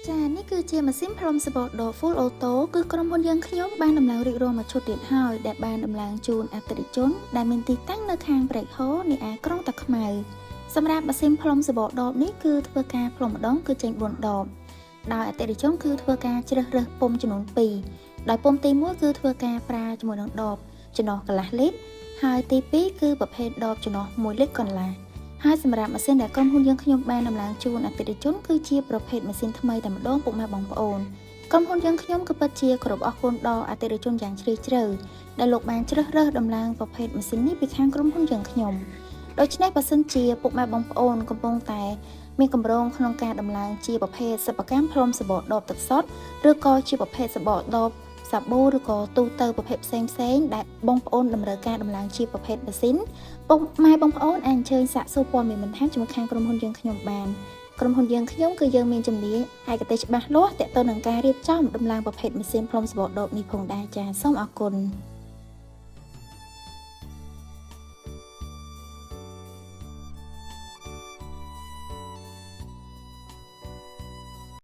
ចានេះគឺជាម៉ាស៊ីនផ្លុំសបកដ៏ Full Auto គឺក្រុមហ៊ុនយើងខ្ញុំបានដំឡើងរៀបរាប់មកឈុតទៀតហើយដែលបានដំឡើងជូនអតិថិជនដែលមានទីតាំងនៅខាងព្រែកហូរនៃឯក្រុងតាខ្មៅសម្រាប់ម៉ាស៊ីនផ្លុំសបកដបនេះគឺធ្វើការផ្លុំម្ដងគឺចេញ4ដបដោយអតិថិជនគឺធ្វើការជ្រើសរើសពុម្ពចំនួន2ដោយពុម្ពទី1គឺធ្វើការប្រើជាមួយនឹងដបចន្លោះកន្លះលីត្រហើយទី2គឺប្រភេទដបចន្លោះ1លីត្រកន្លះហើយសម្រាប់ម៉ាស៊ីនដែលក្រុមហ៊ុនយើងខ្ញុំបានដំឡើងជូនអតិថិជនគឺជាប្រភេទម៉ាស៊ីនថ្មីតែម្ដងពុកម៉ែបងប្អូនក្រុមហ៊ុនយើងខ្ញុំក៏ពិតជាគោរពអរគុណដល់អតិថិជនយ៉ាងជ្រាលជ្រៅដែលលោកបានជ្រើសរើសដំឡើងប្រភេទម៉ាស៊ីននេះពីខាងក្រុមហ៊ុនយើងខ្ញុំដូច្នេះបើសិនជាពុកម៉ែបងប្អូនកំពុងតែមានកម្រងក្នុងការដំឡើងជាប្រភេទសិប្បកម្មផ្លុំសបកដបទឹកសុទ្ធឬក៏ជាប្រភេទសបកដបសាប៊ូឬក៏ទូទៅប្រភេទផ្សេងដែលបងប្អូនតម្រូវការដំឡើងជាប្រភេទម៉ាស៊ីនពុកម៉ែបងប្អូនអាចអញ្ជើញសាកសួរព័ត៌មានបន្ថែមជាមួយខាងក្រុមហ៊ុនយើងខ្ញុំបានក្រុមហ៊ុនយើងខ្ញុំគឺយើងមានជំនាញឯកទេសច្បាស់លាស់ទាក់ទងនឹងការរៀបចំដំឡើងប្រភេទម៉ាស៊ីនផ្លុំសបកដបនេះផងដែរចា៎សូមអរគុណ